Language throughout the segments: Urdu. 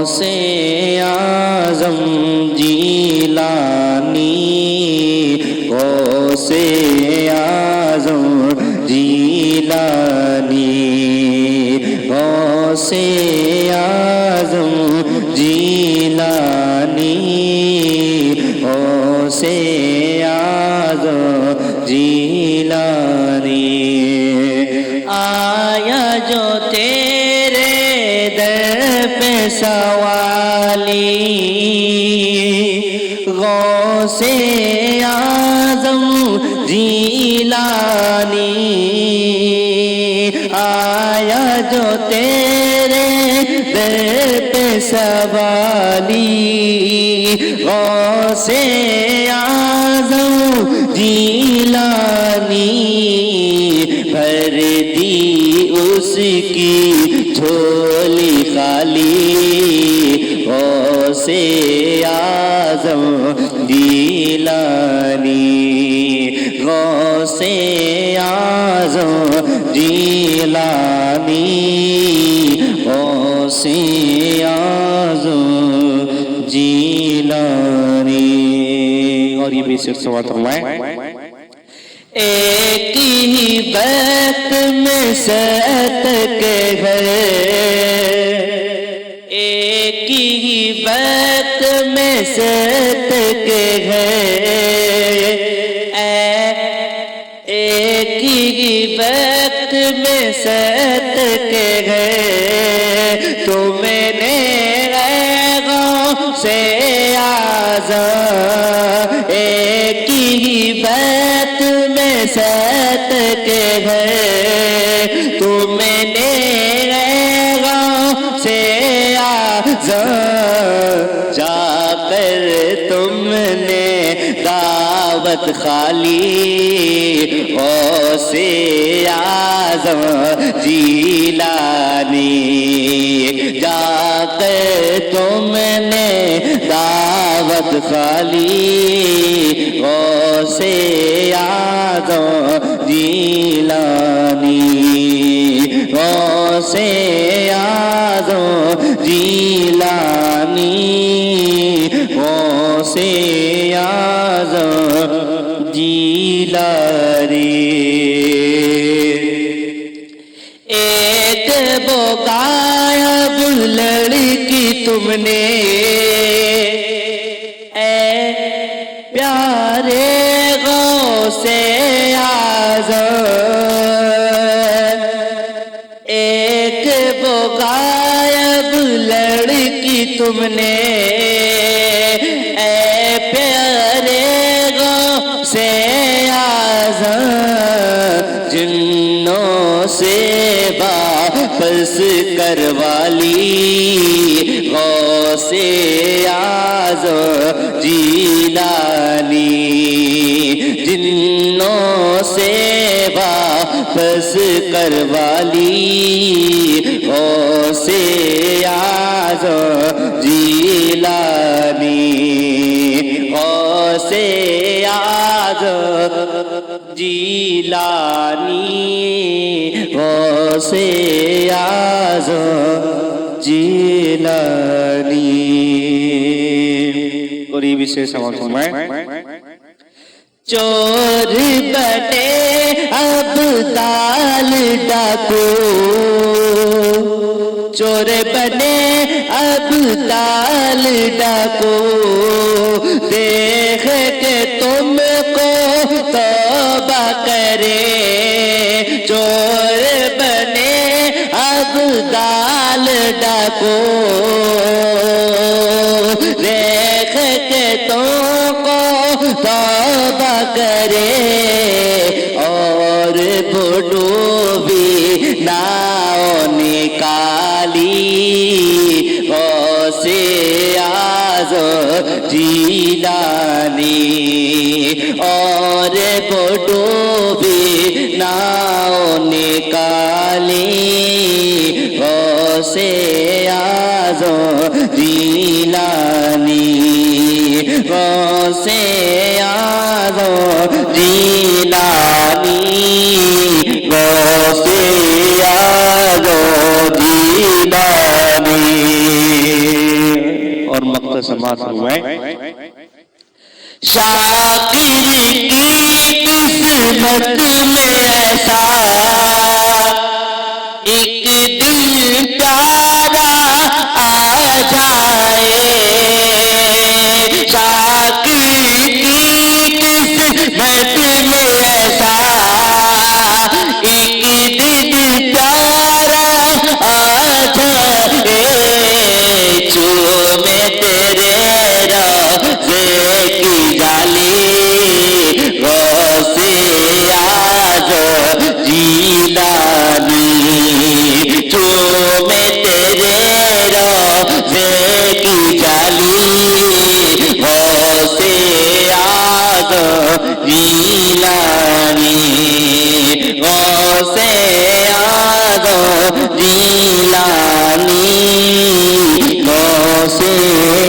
غوثِ اعظم جیلانی غوثِ اعظم جیلانی غوثِ اعظم جیلانی غوثِ اعظم جیلانی آیا جو تیرے در پہ سوالی غوثِ اعظم جیلانی آیا جو تیرے در پہ سوالی غوثِ اعظم جیلانی بھر دی اس کی جھولی خالی غوثِ اعظم جیلانی غوثِ اعظم جیلانی غوثِ اعظم جیلانی. اور یہ بھی صرف سوات اللہ ایک ہی بیت میں ست کے گھر ایک ہی بیت میں ست کے گھر ایک ہی بیت میں ست کے گھر تو میں نے غوثِ اعظم ایک ہی بیت میں ست کے گھر تو میں نے غوثِ اعظم جا کر تم نے دعوت خالی غوثِ اعظم جیلانی جا کر تم نے دعوت خالی غوثِ اعظم جیلانی غوثِ اعظم جیلانی غوثِ اعظم جیلانی. ایک بغائب لڑکی تم نے اے پیارے غوثِ اعظم ایک بغائب لڑکی تم نے اے پیارے غوثِ اعظم جنوں سے واپس کروالی غوثِ اعظم جیلانی جنوں سے واپس کروالی غوثِ اعظم جیلانی غوثِ اعظم جیلانی غوثِ اعظم جیلانی. اور یہ بھی سے سوال فرمائے چور بٹے ابدال ڈاکو چور بنے ابدال ڈاکو دیکھ کے تم کو توبہ کرے چور بنے ابدال ڈاکو دیکھ کے تم کو توبہ کرے اور بڑو بھی ناؤ نکالی غوثِ اعظم جیلانی اور بڑو بھی ناؤ نکالی غوثِ اعظم جیلانی غوثِ اعظم جیلانی غوثِ اعظم جیلانی. اور مقطع سماعت فرمائیں۔ شاکر کی قسمت میں ایسا ایک دن پیارا آ جائے، شاکر کی قسمت میں ایسا ایک دن پیارا آ جائے، چومے تیرے روضے کی جالی غوث اعظم جیلانی، چومے تیرے روضے کی جالی غوث اعظم جیلانی، غوث اعظم جیلانی، غوث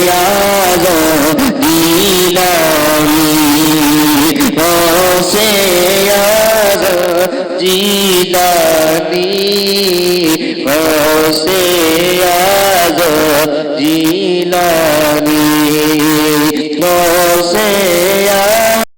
اعظم جیلانی، غوث اعظم جیلانی، غوث اعظم